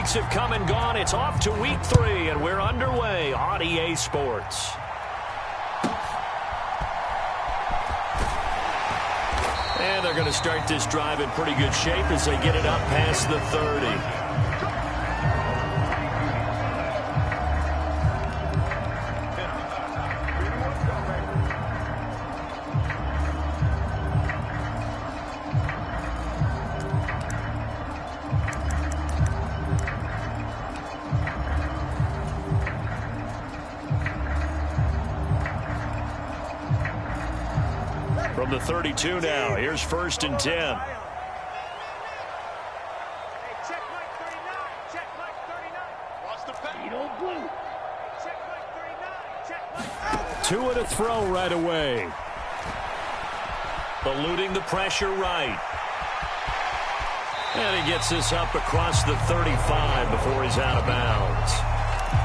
points have come and gone. It's off to week 3, and we're underway on EA Sports. And they're going to start this drive in pretty good shape as they get it up past the 30. From the 32 now, here's 1st and 10. Two and a throw right away. Eluding the pressure right. And he gets this up across the 35 before he's out of bounds.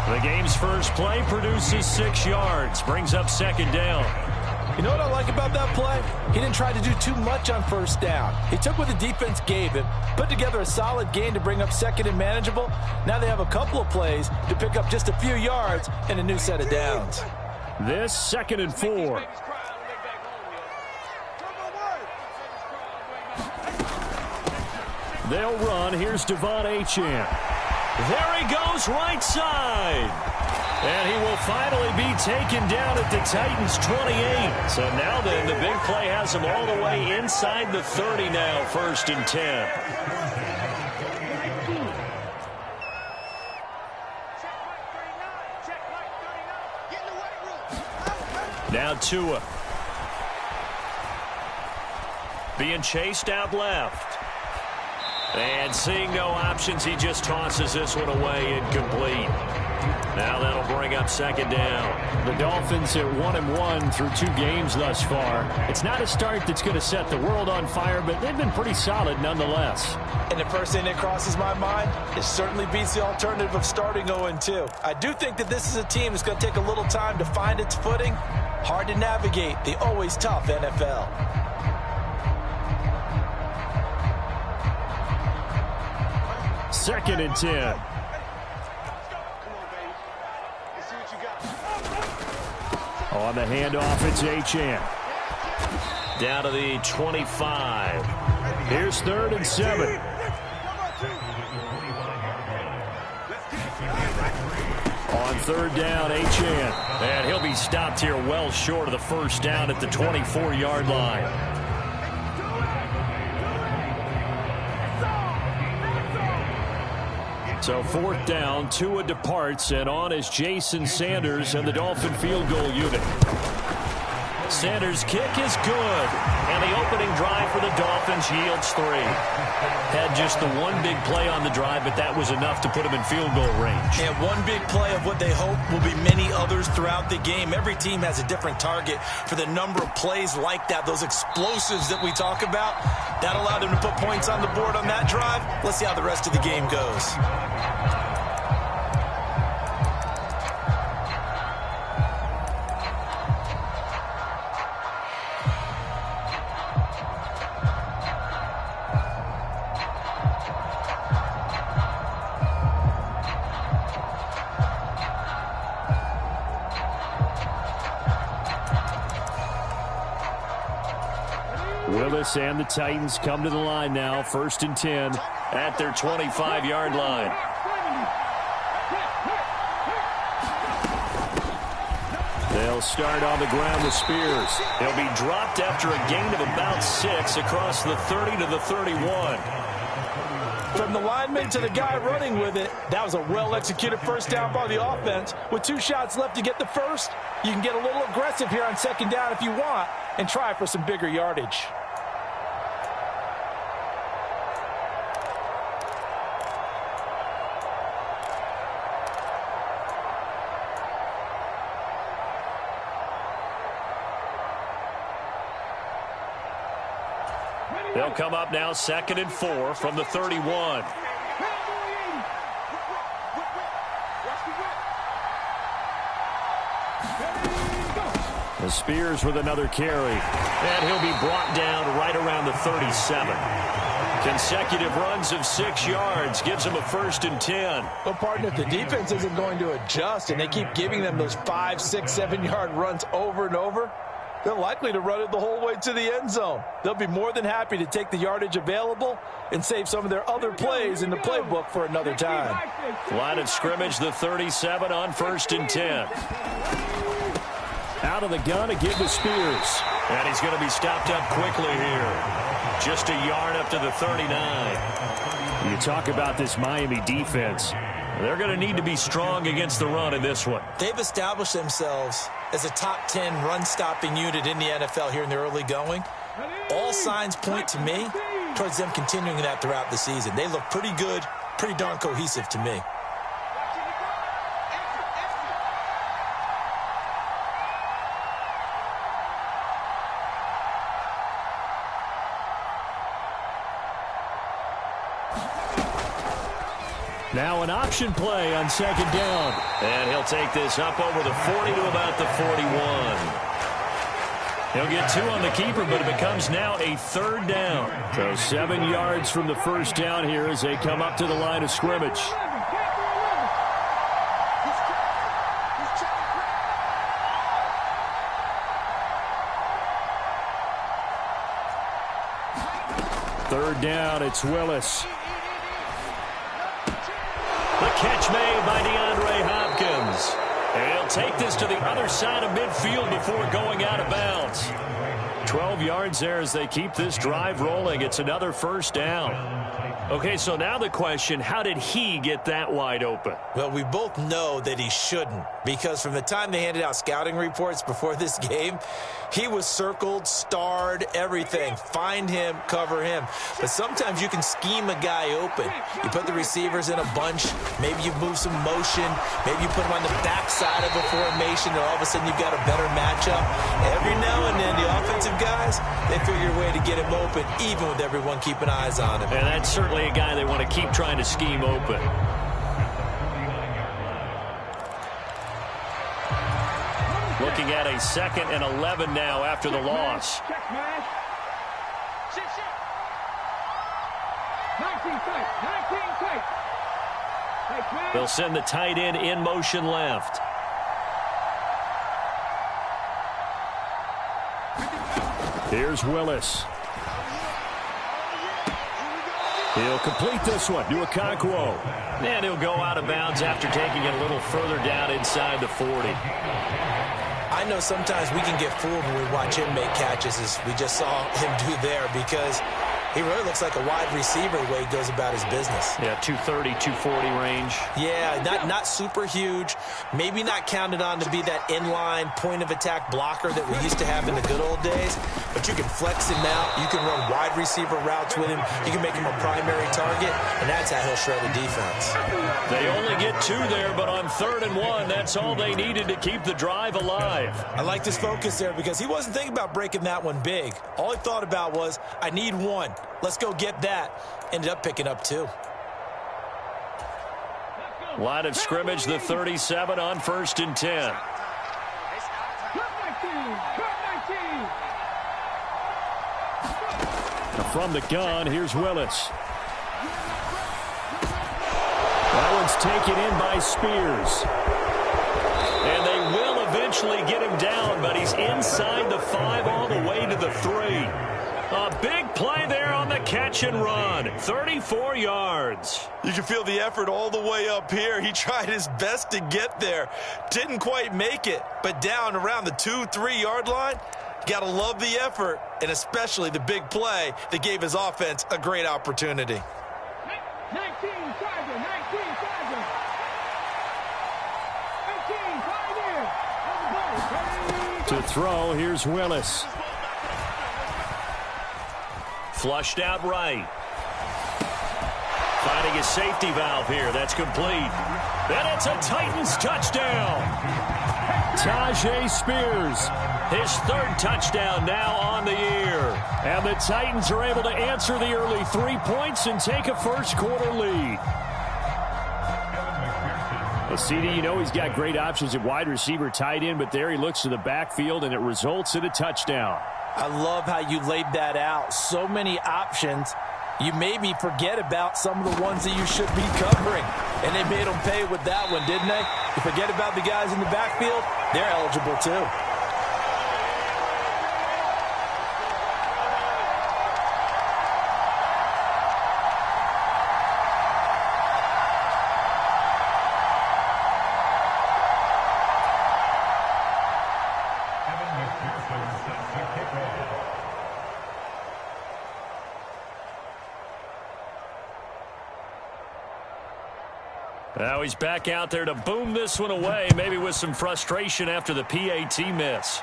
The game's first play produces 6 yards, brings up 2nd down. You know what I like about that play? He didn't try to do too much on 1st down. He took what the defense gave him, put together a solid gain to bring up 2nd and manageable. Now they have a couple of plays to pick up just a few yards and a new set of downs. This 2nd and 4. They'll run. Here's Devon Achane. There he goes, right side. And he will finally be taken down at the Titans' 28. So now then, the big play has him all the way inside the 30 now, 1st and 10. Now Tua. Being chased out left. And seeing no options, he just tosses this one away, incomplete. Now that'll bring up 2nd down. The Dolphins are 1-1 through 2 games thus far. It's not a start that's going to set the world on fire, but they've been pretty solid nonetheless. And the first thing that crosses my mind, it certainly beats the alternative of starting 0-2. I do think that this is a team that's going to take a little time to find its footing. Hard to navigate the always tough NFL. Second and 10. On the handoff, it's Achane. Down to the 25. Here's 3rd and 7. On 3rd down, Achane. And he'll be stopped here well short of the 1st down at the 24-yard line. So 4th down, Tua departs, and on is Jason Sanders and the Dolphin field goal unit. Sanders' kick is good, and the opening drive for the Dolphins yields 3. Had just the one big play on the drive, but that was enough to put him in field goal range. And one big play of what they hope will be many others throughout the game. Every team has a different target for the number of plays like that, those explosives that we talk about. That allowed them to put points on the board on that drive. Let's see how the rest of the game goes. Willis and the Titans come to the line now, 1st and 10 at their 25-yard line. They'll start on the ground with Spears. He'll be dropped after a gain of about 6 across the 30 to the 31. From the lineman to the guy running with it, that was a well-executed 1st down by the offense. With 2 shots left to get the 1st, you can get a little aggressive here on 2nd down if you want and try for some bigger yardage. They'll come up now 2nd and 4 from the 31. Spears with another carry. And he'll be brought down right around the 37. Consecutive runs of 6 yards gives them a 1st and 10. Well, partner, if the defense isn't going to adjust and they keep giving them those 5, 6, 7-yard runs over and over, they're likely to run it the whole way to the end zone. They'll be more than happy to take the yardage available and save some of their other plays in the playbook for another time. Line of scrimmage, the 37 on 1st and 10. Out of the gun to give to Spears. And he's going to be stopped up quickly here. Just a yard up to the 39. You talk about this Miami defense. They're going to need to be strong against the run in this one. They've established themselves as a top 10 run-stopping unit in the NFL here in the early going. All signs point to me towards them continuing that throughout the season. They look pretty good, pretty darn cohesive to me. Now an option play on 2nd down. And he'll take this up over the 40 to about the 41. He'll get 2 on the keeper, but it becomes now a 3rd down. So 7 yards from the 1st down here as they come up to the line of scrimmage. Third down, it's Willis. The catch made by DeAndre Hopkins. And he'll take this to the other side of midfield before going out of bounds. 12 yards there as they keep this drive rolling. It's another 1st down. Okay, so now the question, how did he get that wide open? Well, we both know that he shouldn't, because from the time they handed out scouting reports before this game, he was circled, starred, everything. Find him, cover him. But sometimes you can scheme a guy open. You put the receivers in a bunch. Maybe you move some motion. Maybe you put them on the backside of a formation, and all of a sudden you've got a better matchup. Every now and then, the offensive guys, they figure a way to get him open, even with everyone keeping eyes on him. And that's certainly a guy they want to keep trying to scheme open. Looking at a 2nd and 11 now after the loss. They'll send the tight end in motion left. Here's Willis. He'll complete this one to Okonkwo. And he'll go out of bounds after taking it a little further down inside the 40. I know sometimes we can get fooled when we watch him make catches, as we just saw him do there, because he really looks like a wide receiver the way he goes about his business. Yeah, 230, 240 range. Yeah, not super huge. Maybe not counted on to be that inline point-of-attack blocker that we used to have in the good old days. But you can flex him out. You can run wide receiver routes with him. You can make him a primary target, and that's how he'll shred the defense. They only get 2 there, but on 3rd and 1, that's all they needed to keep the drive alive. I like this focus there because he wasn't thinking about breaking that one big. All he thought about was, I need 1. Let's go get that. Ended up picking up 2. Line of scrimmage, the 37 on 1st and 10. From the gun, here's Willis. That one's taken in by Spears. And they will eventually get him down, but he's inside the 5 all the way to the 3. A big play there on the catch and run. 34 yards. You can feel the effort all the way up here. He tried his best to get there. Didn't quite make it, but down around the 2-3 yard line, gotta love the effort, and especially the big play that gave his offense a great opportunity. 19, Tiger, 19, Tiger. 18, Pioneer. To throw, here's Willis. Flushed out right. Finding a safety valve here. That's complete. And it's a Titans touchdown. Tyjae Spears. His 3rd touchdown now on the year. And the Titans are able to answer the early 3 points and take a first-quarter lead. Well, CD, you know he's got great options at wide receiver, tight end, but there he looks to the backfield, and it results in a touchdown. I love how you laid that out. So many options. You made me forget about some of the ones that you should be covering. And they made them pay with that one, didn't they? You forget about the guys in the backfield, they're eligible too. Now he's back out there to boom this one away, maybe with some frustration after the PAT miss.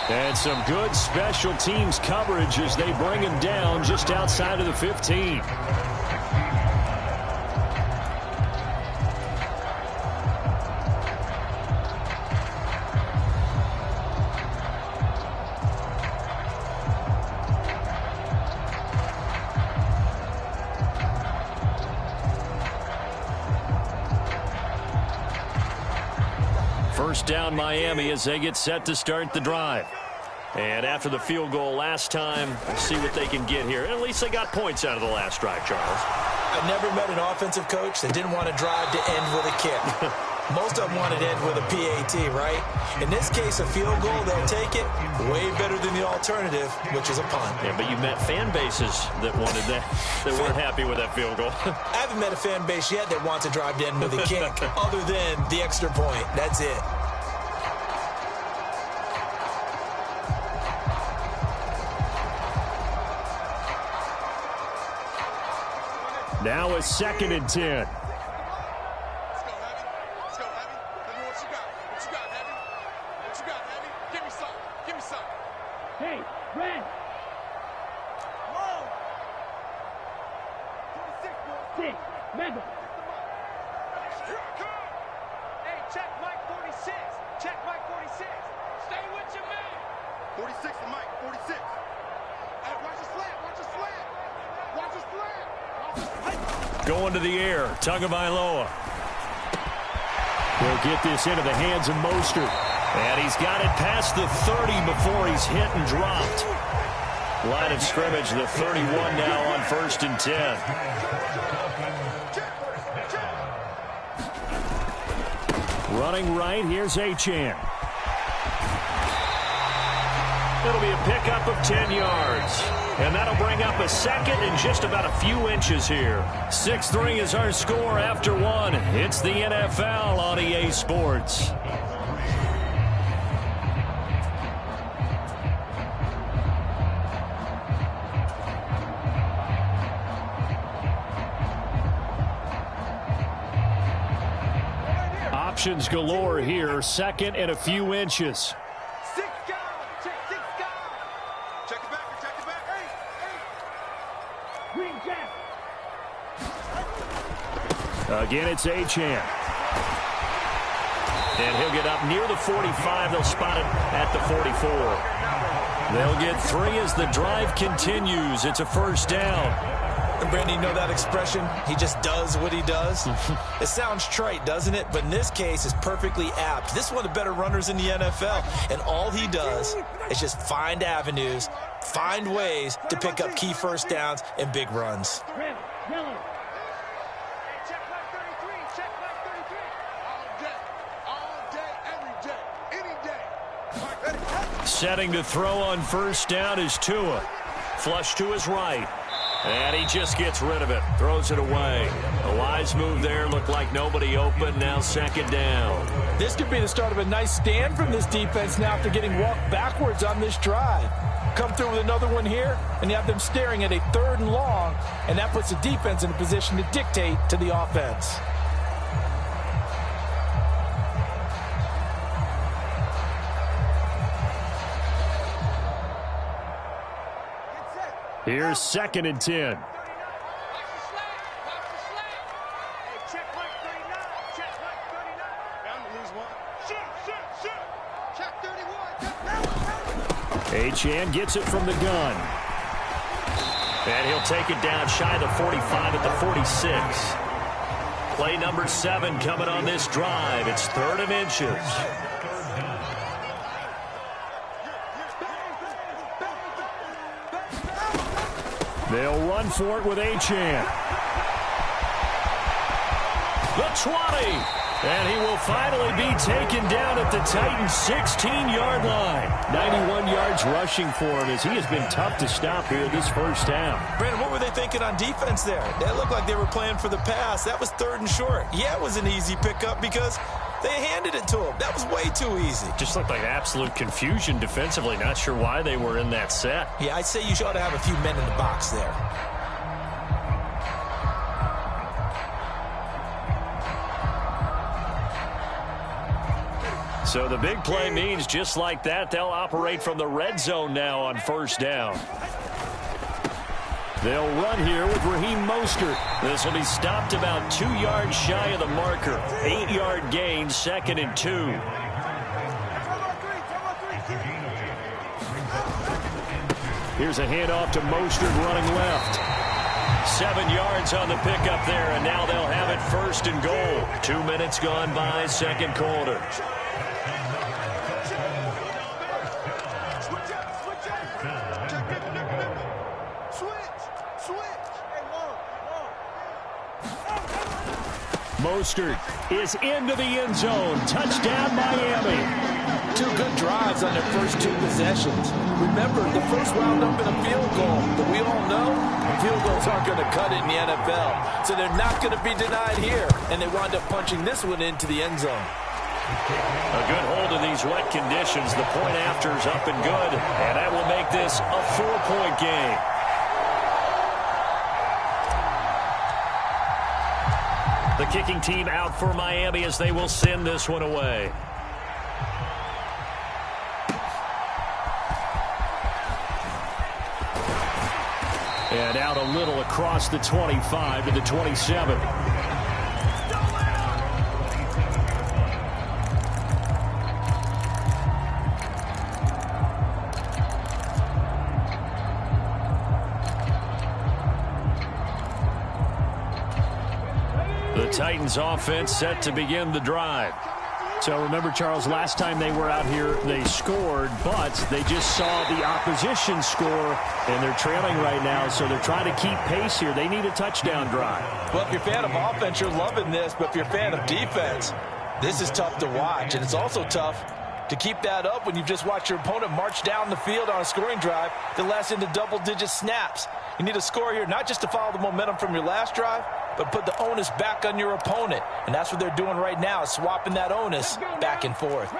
And some good special teams coverage as they bring him down just outside of the 15. First down Miami as they get set to start the drive. And after the field goal last time, we'll see what they can get here. At least they got points out of the last drive, Charles. I've never met an offensive coach that didn't want to drive to end with a kick. Most of them wanted to end with a PAT, right? In this case, a field goal, they'll take it. Way better than the alternative, which is a punt. Yeah, but you met fan bases that wanted that, that weren't happy with that field goal. I haven't met a fan base yet that wants to drive to end with a kick, other than the extra point. That's it. Now a 2nd and 10. Let's go, Heavy. Let's go, Heavy. Tell me what you got. What you got, Heavy? What you got, Heavy? Give me some. Give me some. Hey, Red. Whoa. 26, boy. 6. Mega. Here I come. Hey, check Mike 46. Check Mike 46. Stay with your man. 46 to Mike. 46. Hey, watch your slant. Watch your slant. Watch your slant. Going to the air, Tagovailoa. He'll get this into the hands of Mostert. And he's got it past the 30 before he's hit and dropped. Line of scrimmage, the 31 now on 1st and 10. Running right, here's Achane. It'll be a pickup of 10 yards. And that'll bring up a 2nd and just about a few inches here. 6-3 is our score after 1. It's the NFL on EA Sports. Options galore here. 2nd and a few inches. Again, it's Achane. And he'll get up near the 45. They'll spot it at the 44. They'll get 3 as the drive continues. It's a 1st down. And Brandon, you know that expression? He just does what he does. It sounds trite, doesn't it? But in this case, it's perfectly apt. This is one of the better runners in the NFL. And all he does is just find avenues, find ways to pick up key 1st downs and big runs. Red. Yellow. Setting to throw on 1st down is Tua. Flush to his right. And he just gets rid of it. Throws it away. A wise move there. Looked like nobody open. Now 2nd down. This could be the start of a nice stand from this defense now after getting walked backwards on this drive. Come through with another one here, and you have them staring at a 3rd and long, and that puts the defense in a position to dictate to the offense. Here's 2nd and 10. Achane gets it from the gun. And he'll take it down shy of the 45 at the 46. Play number 7 coming on this drive. It's 3rd and inches. They'll run for it with Achane. The 20. And he will finally be taken down at the Titans' 16-yard line. 91 yards rushing for him as he has been tough to stop here this first down. Brandon, what were they thinking on defense there? That looked like they were playing for the pass. That was 3rd and short. Yeah, it was an easy pickup because they handed it to him. That was way too easy. Just looked like absolute confusion defensively. Not sure why they were in that set. Yeah, I'd say you ought to have a few men in the box there. So the big play means just like that, they'll operate from the red zone now on first down. They'll run here with Raheem Mostert. This will be stopped about 2 yards shy of the marker. 8-yard gain, 2nd and 2. Here's a handoff to Mostert running left. 7 yards on the pickup there, and now they'll have it 1st and goal. 2 minutes gone by, 2nd quarter. Mostert is into the end zone. Touchdown, Miami. 2 good drives on their first 2 possessions. Remember, the first wound up in a field goal. But we all know field goals aren't going to cut it in the NFL. So they're not going to be denied here. And they wound up punching this one into the end zone. A good hold in these wet conditions. The point after is up and good. And that will make this a 4-point game. The kicking team out for Miami as they will send this one away. And out a little across the 25 to the 27. The Titans offense set to begin the drive. So remember, Charles, last time they were out here, they scored, but they just saw the opposition score, and they're trailing right now, so they're trying to keep pace here. They need a touchdown drive. Well, if you're a fan of offense, you're loving this, but if you're a fan of defense, this is tough to watch, and it's also tough to keep that up when you've just watched your opponent march down the field on a scoring drive that lasts into double-digit snaps. You need a score here, not just to follow the momentum from your last drive, but put the onus back on your opponent. And that's what they're doing right now, swapping that onus back and forth.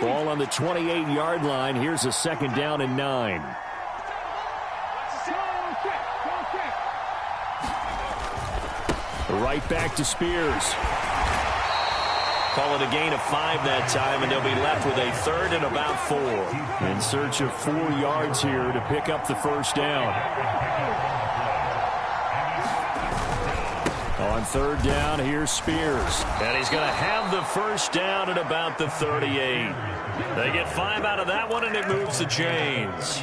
Ball on the 28-yard line. Here's a 2nd down and 9. Right back to Spears. Call it a gain of 5 that time, and they'll be left with a 3rd and about 4. In search of 4 yards here to pick up the first down. On 3rd down, here's Spears. And he's going to have the first down at about the 38. They get 5 out of that one, and it moves the chains.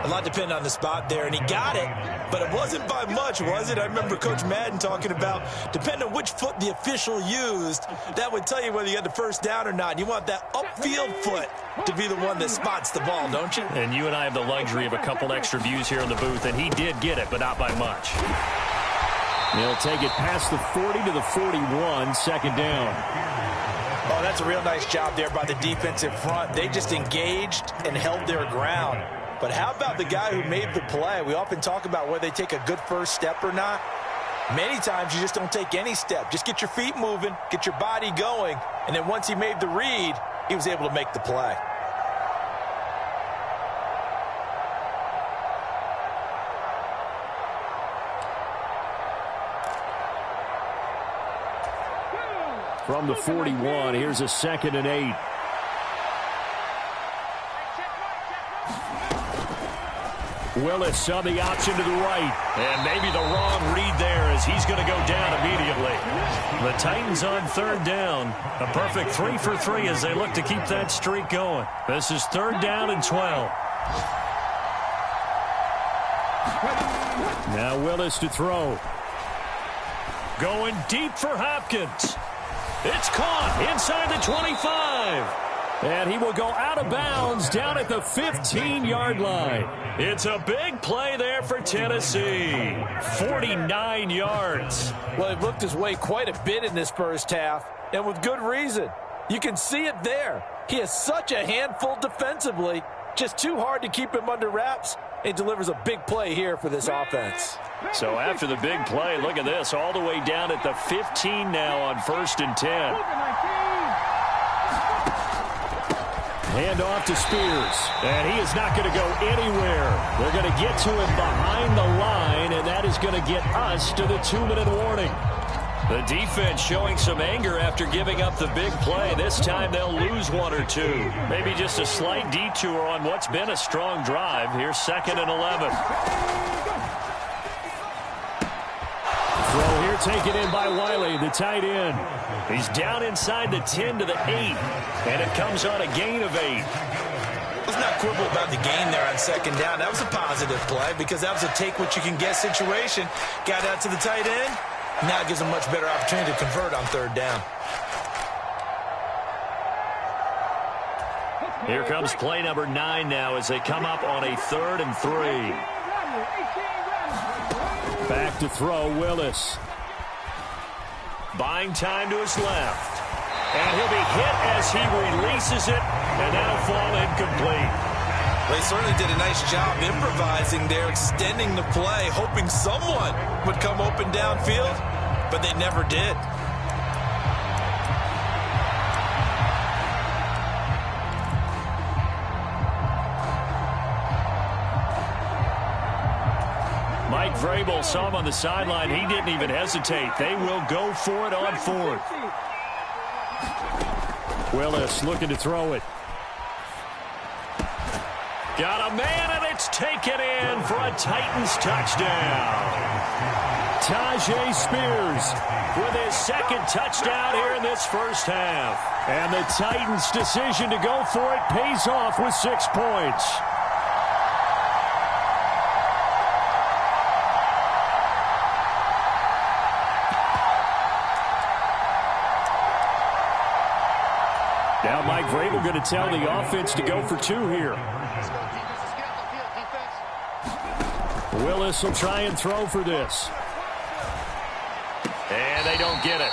A lot depended on the spot there, and he got it, but it wasn't by much, was it? I remember Coach Madden talking about, depending on which foot the official used, that would tell you whether you had the first down or not. You want that upfield foot to be the one that spots the ball, don't you? And you and I have the luxury of a couple extra views here in the booth, and he did get it, but not by much. They'll take it past the 40 to the 41, 2nd down. Oh, that's a real nice job there by the defensive front. They just engaged and held their ground. But how about the guy who made the play? We often talk about whether they take a good first step or not. Many times you just don't take any step. Just get your feet moving, get your body going, and then once he made the read, he was able to make the play. From the 41, here's a 2nd and 8. Willis saw the option to the right. And maybe the wrong read there as he's going to go down immediately. The Titans on 3rd down. A perfect 3 for 3 as they look to keep that streak going. This is 3rd down and 12. Now Willis to throw. Going deep for Hopkins. It's caught inside the 25. And he will go out of bounds down at the 15-yard line. It's a big play there for Tennessee. 49 yards. Well, he looked his way quite a bit in this first half, and with good reason. You can see it there. He is such a handful defensively. Just too hard to keep him under wraps. He delivers a big play here for this offense. So after the big play, look at this, all the way down at the 15 now on 1st and 10. Hand off to Spears, and he is not going to go anywhere. They're going to get to him behind the line, and that is going to get us to the 2-minute warning. The defense showing some anger after giving up the big play. This time they'll lose 1 or 2. Maybe just a slight detour on what's been a strong drive. Here's 2nd and 11. Throw here taken in by Wiley, the tight end. He's down inside the 10 to the 8, and it comes on a gain of 8. Let's not quibble about the gain there on 2nd down. That was a positive play because that was a take-what-you-can-get situation. Got out to the tight end. Now it gives him a much better opportunity to convert on 3rd down. Here comes play number 9 now as they come up on a 3rd and 3. Back to throw, Willis. Buying time to his left. And he'll be hit as he releases it, and that'll fall incomplete. They certainly did a nice job improvising there, extending the play, hoping someone would come open downfield, but they never did. Mike Vrabel saw him on the sideline. He didn't even hesitate. They will go for it on 4th. Willis looking to throw it. Got a man, and it's taken in for a Titans touchdown. Tyjae Spears with his 2nd touchdown here in this first half. And the Titans' decision to go for it pays off with 6 points. Now Mike Vrabel going to tell the offense to go for 2 here. Willis will try and throw for this. And they don't get it.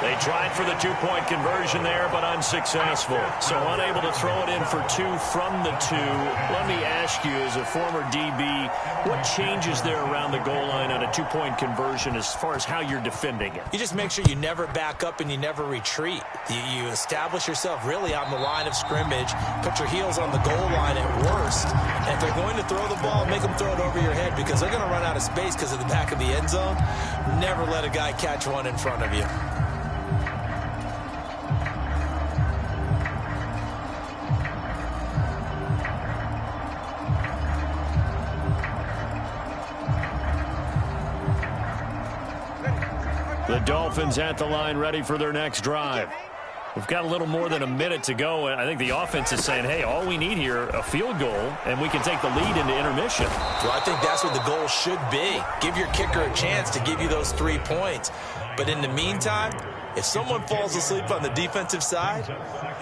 They tried for the 2-point conversion there, but unsuccessful. So unable to throw it in for 2 from the 2. Let me ask you, as a former DB, what changes there around the goal line on a 2-point conversion as far as how you're defending it? You just make sure you never back up and you never retreat. You establish yourself really on the line of scrimmage, put your heels on the goal line at worst. And if they're going to throw the ball, make them throw it over your head because they're going to run out of space because of the back of the end zone. Never let a guy catch one in front of you. The Dolphins at the line ready for their next drive. We've got a little more than a minute to go. I think the offense is saying, hey, all we need here, a field goal, and we can take the lead into intermission. Well, I think that's what the goal should be. Give your kicker a chance to give you those 3 points. But in the meantime, if someone falls asleep on the defensive side,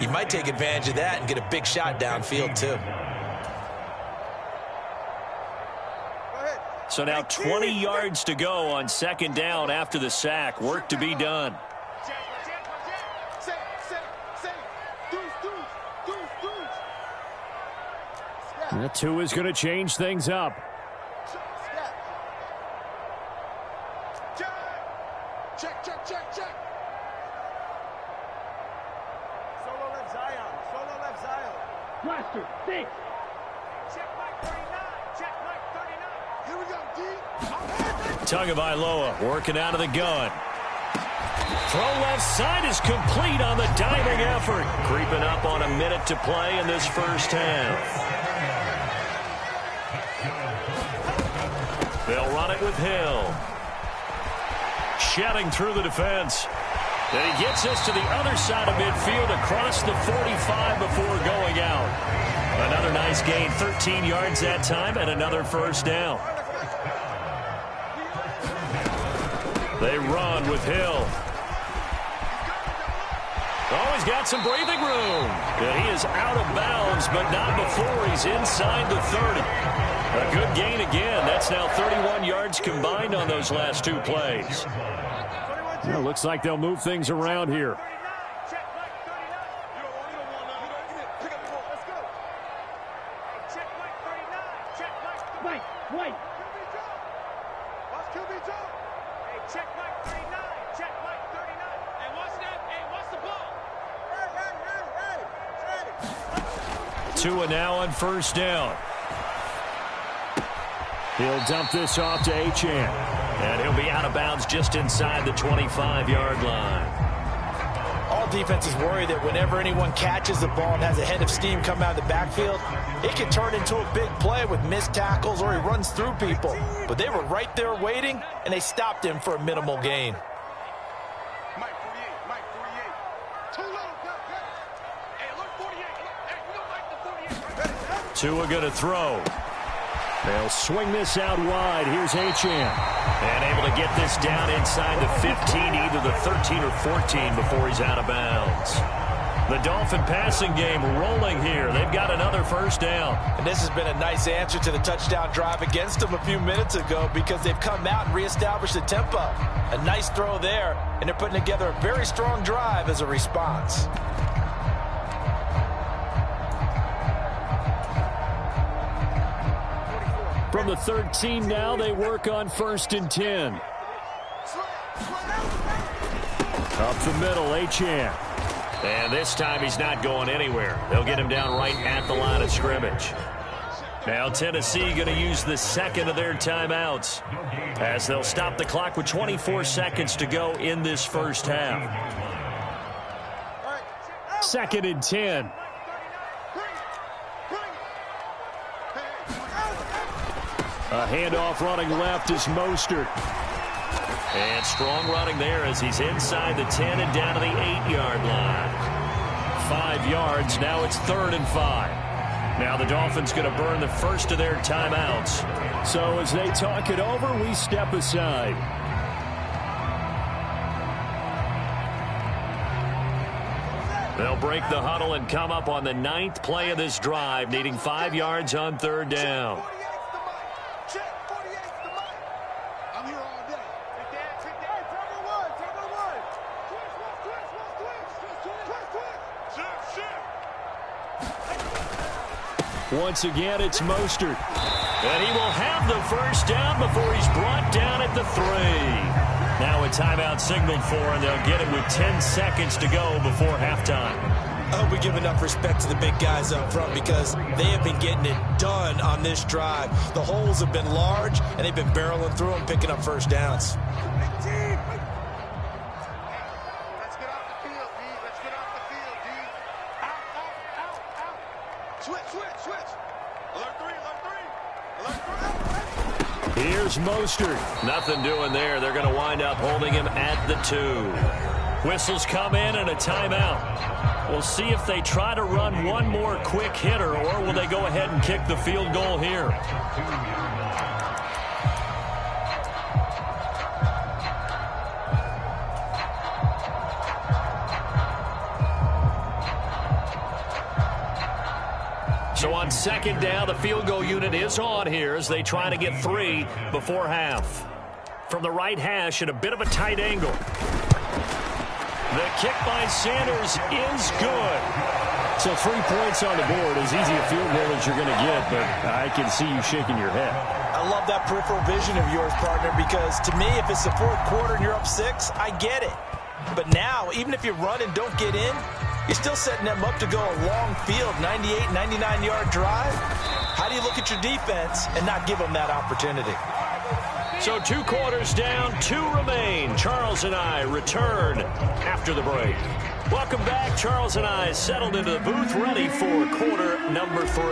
you might take advantage of that and get a big shot downfield too. So now 20 yards to go on 2nd down after the sack. Work to be done. That 2 is going to change things up. Check. Solo left Zion. Blaster, 6. Check Mike 39. Check Mike 39. Here we go, D. Tagovailoa working out of the gun. Throw left side is complete on the diving effort. Creeping up on a minute to play in this first half. They'll run it with Hill. Shedding through the defense. And he gets us to the other side of midfield across the 45 before going out. Another nice gain, 13 yards that time, and another first down. They run with Hill. Oh, he's got some breathing room. And he is out of bounds, but not before he's inside the 30. A good gain again. That's now 31 yards combined on those last two plays. Well, looks like they'll move things around here. Wait. Watch QB jump. Hey, check Mike 39. Check Mike 39. Hey, watch that. Hey, watch the ball. Hey. Tua now on first down. He'll dump this off to Achane. And he'll be out of bounds just inside the 25-yard line. All defenses worry that whenever anyone catches the ball and has a head of steam come out of the backfield, it can turn into a big play with missed tackles or he runs through people. But they were right there waiting, and they stopped him for a minimal gain. Mike 48, Mike 48. Too low, hey, look 48. Hey, we don't like the 48. Tua going to throw. They'll swing this out wide. Here's Achane. And able to get this down inside the 15, either the 13 or 14 before he's out of bounds. The Dolphin passing game rolling here. They've got another first down. And this has been a nice answer to the touchdown drive against them a few minutes ago because they've come out and reestablished the tempo. A nice throw there, and they're putting together a very strong drive as a response. From the 13 now, they work on 1st and 10. Up the middle, Achane. And this time he's not going anywhere. They'll get him down right at the line of scrimmage. Now Tennessee going to use the second of their timeouts as they'll stop the clock with 24 seconds to go in this first half. 2nd and 10. A handoff running left is Mostert. And strong running there as he's inside the 10 and down to the 8-yard line. 5 yards. Now it's 3rd and 5. Now the Dolphins going to burn the first of their timeouts. So as they talk it over, we step aside. They'll break the huddle and come up on the 9th play of this drive, needing 5 yards on 3rd down. Once again, it's Mostert. And he will have the first down before he's brought down at the 3. Now a timeout signaled for, and they'll get it with 10 seconds to go before halftime. I hope we give enough respect to the big guys up front because they have been getting it done on this drive. The holes have been large, and they've been barreling through them, picking up first downs. Here's Mostert. Nothing doing there. They're going to wind up holding him at the 2. Whistles come in and a timeout. We'll see if they try to run one more quick hitter or will they go ahead and kick the field goal here. So on 2nd down, the field goal unit is on here as they try to get 3 before half. From the right hash at a bit of a tight angle. The kick by Sanders is good. So 3 points on the board, as easy a field goal as you're going to get, but I can see you shaking your head. I love that peripheral vision of yours, partner, because to me, if it's the 4th quarter and you're up 6, I get it. But now, even if you run and don't get in, you're still setting them up to go a long field, 98, 99-yard drive. How do you look at your defense and not give them that opportunity? So 2 quarters down, 2 remain. Charles and I return after the break. Welcome back. Charles and I settled into the booth, ready for quarter number 3.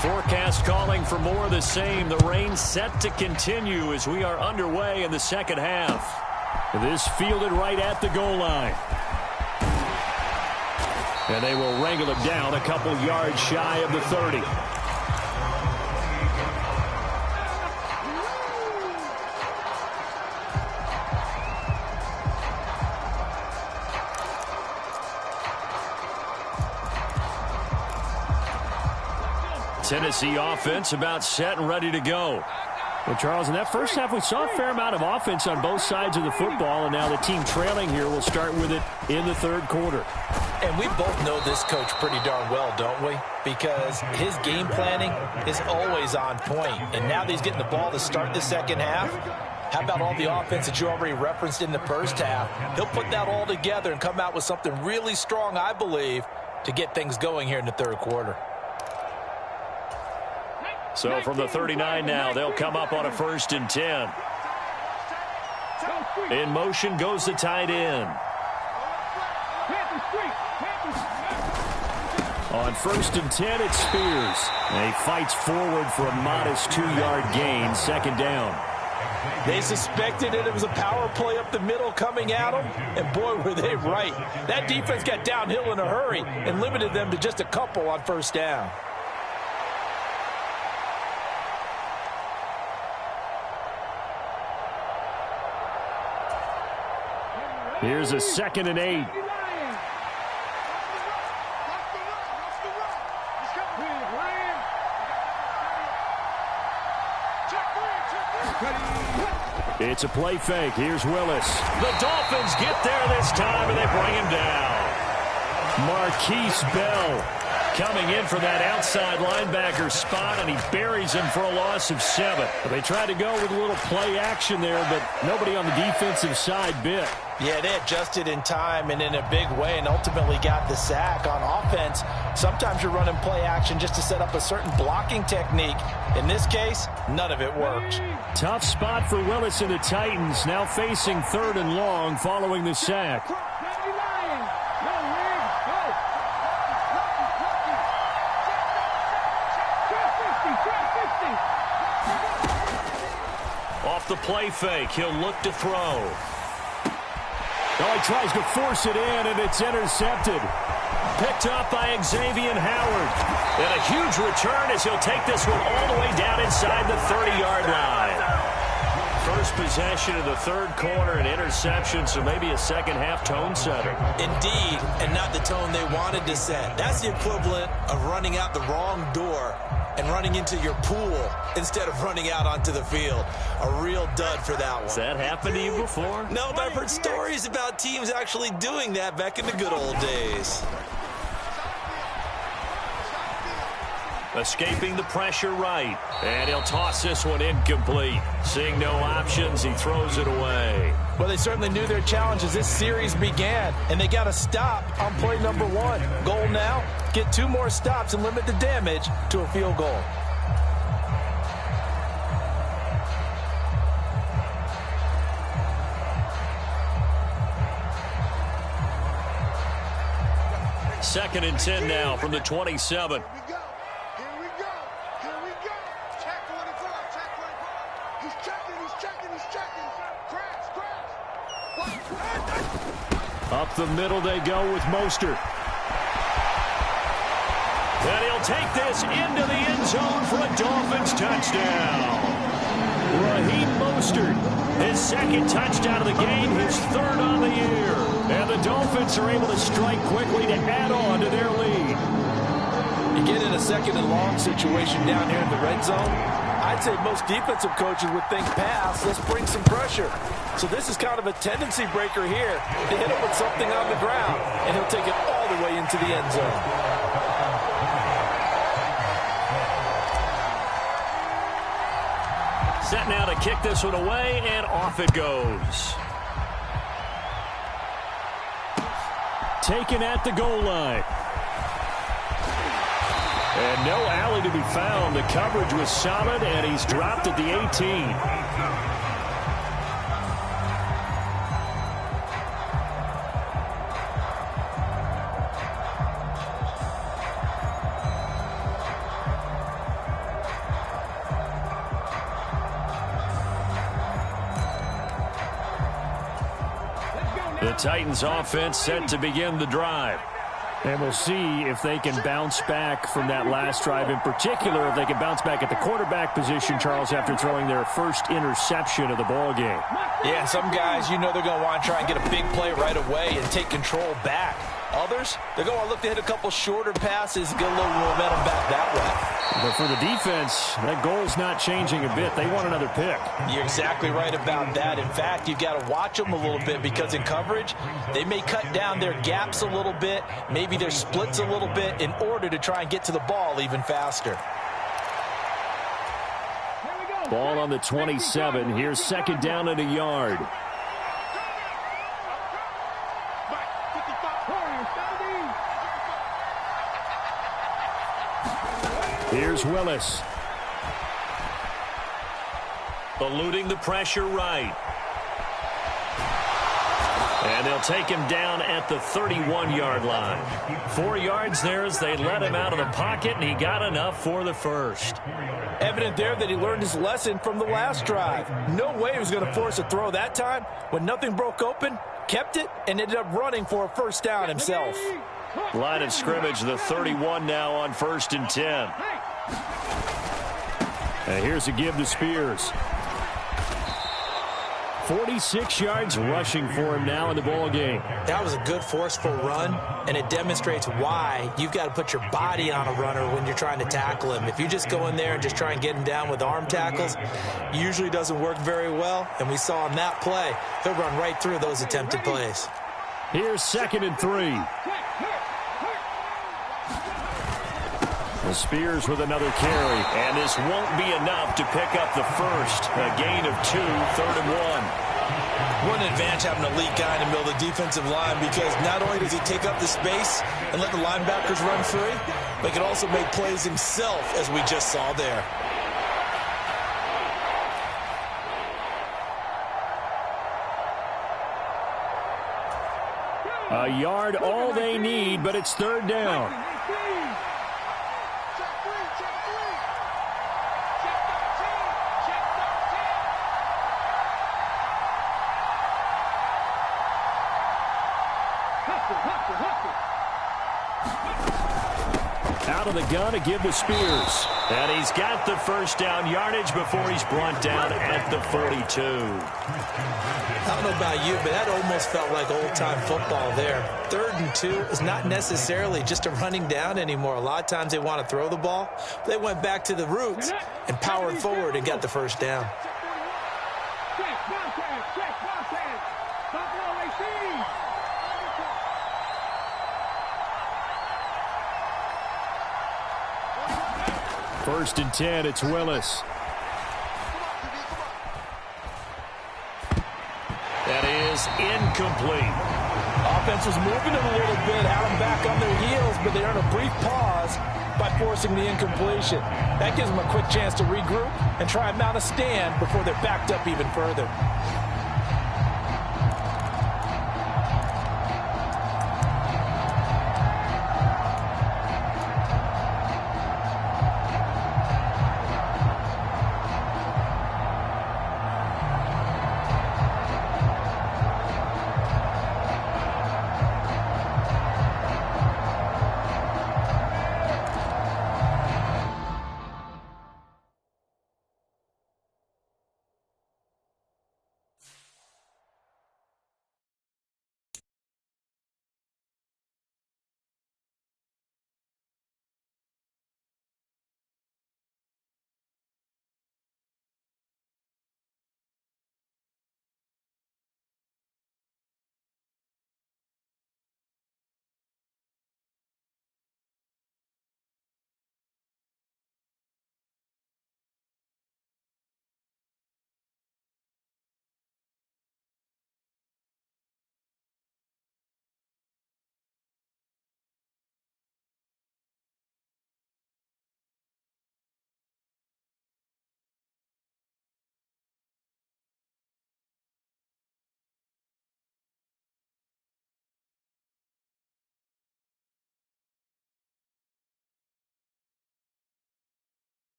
Forecast calling for more of the same. The rain set to continue as we are underway in the second half. This fielded right at the goal line. And they will wrangle it down a couple yards shy of the 30. Tennessee offense about set and ready to go. Well, Charles, in that first half, we saw a fair amount of offense on both sides of the football, and now the team trailing here will start with it in the third quarter. And we both know this coach pretty darn well, don't we? Because his game planning is always on point. And now that he's getting the ball to start the second half, how about all the offense that you already referenced in the first half? He'll put that all together and come out with something really strong, I believe, to get things going here in the third quarter. So from the 39 now, they'll come up on a 1st and 10. In motion goes the tight end. On 1st and 10, it's Spears. And he fights forward for a modest 2-yard gain, 2nd down. They suspected it was a power play up the middle coming at them, and boy, were they right. That defense got downhill in a hurry and limited them to just a couple on 1st down. Here's a 2nd and 8. It's a play fake. Here's Willis. The Dolphins get there this time, and they bring him down. Marquise Bell coming in for that outside linebacker spot, and he buries him for a loss of 7. They tried to go with a little play action there, but nobody on the defensive side bit. Yeah, they adjusted in time and in a big way and ultimately got the sack. On offense, sometimes you're running play action just to set up a certain blocking technique. In this case, none of it worked. Tough spot for Willis and the Titans, now facing 3rd and long following the sack. Off the play fake, he'll look to throw. Oh, he tries to force it in, and it's intercepted. Picked up by Xavier Howard. And a huge return as he'll take this one all the way down inside the 30-yard line. First possession of the third quarter, an interception, so maybe a second-half tone setter. Indeed, and not the tone they wanted to set. That's the equivalent of running out the wrong door and running into your pool instead of running out onto the field. A real dud for that one. Has that happened to you before? No, but I've heard stories about teams actually doing that back in the good old days. Escaping the pressure right. And he'll toss this one incomplete. Seeing no options, he throws it away. Well, they certainly knew their challenge as this series began, and they got to stop on play number 1. Goal now, get 2 more stops and limit the damage to a field goal. Second and 10 now from the 27. Up the middle they go with Mostert. And he'll take this into the end zone for a Dolphins touchdown. Raheem Mostert, his 2nd touchdown of the game, his 3rd on the year. And the Dolphins are able to strike quickly to add on to their lead. You get in a 2nd and long situation down here in the red zone, I'd say most defensive coaches would think pass, let's bring some pressure. So this is kind of a tendency breaker here to hit him with something on the ground, and he'll take it all the way into the end zone. Set now to kick this one away, and off it goes. Taken at the goal line. And no alley to be found. The coverage was solid, and he's dropped at the 18. The Titans offense set to begin the drive. And we'll see if they can bounce back from that last drive. In particular, if they can bounce back at the quarterback position, Charles, after throwing their first interception of the ball game. Yeah, some guys, you know they're going to want to try and get a big play right away and take control back. Others, they're going to look to hit a couple shorter passes, get a little momentum back that way. But for the defense, that goal's not changing a bit. They want another pick. You're exactly right about that. In fact, you've got to watch them a little bit because in coverage, they may cut down their gaps a little bit, maybe their splits a little bit in order to try and get to the ball even faster. Ball on the 27. Here's second down and a yard. Here's Willis. Eluding the pressure right. And they'll take him down at the 31-yard line. 4 yards there as they let him out of the pocket, and he got enough for the first. Evident there that he learned his lesson from the last drive. No way he was going to force a throw that time. When nothing broke open, kept it, and ended up running for a first down himself. Line of scrimmage, the 31 now on 1st and 10. And here's a give to Spears. 46 yards rushing for him now in the ball game. That was a good forceful run, and it demonstrates why you've got to put your body on a runner when you're trying to tackle him. If you just go in there and just try and get him down with arm tackles, usually doesn't work very well, and we saw in that play, he'll run right through those attempted plays. Here's 2nd and 3. Spears with another carry. And this won't be enough to pick up the first. A gain of 2, 3rd and 1. What an advantage having an elite guy in the middle of the defensive line, because not only does he take up the space and let the linebackers run free, but he can also make plays himself, as we just saw there. A yard, all they need, but it's 3rd down. Out of the gun to give to Spears. And he's got the first down yardage before he's brought down at the 42. I don't know about you, but that almost felt like old-time football there. 3rd and 2 is not necessarily just a running down anymore. A lot of times they want to throw the ball. They went back to the roots and powered forward and got the first down. First and 10, it's Willis. That is incomplete. Offense was moving it a little bit, had them back on their heels, but they earned a brief pause by forcing the incompletion. That gives them a quick chance to regroup and try and mount a stand before they're backed up even further.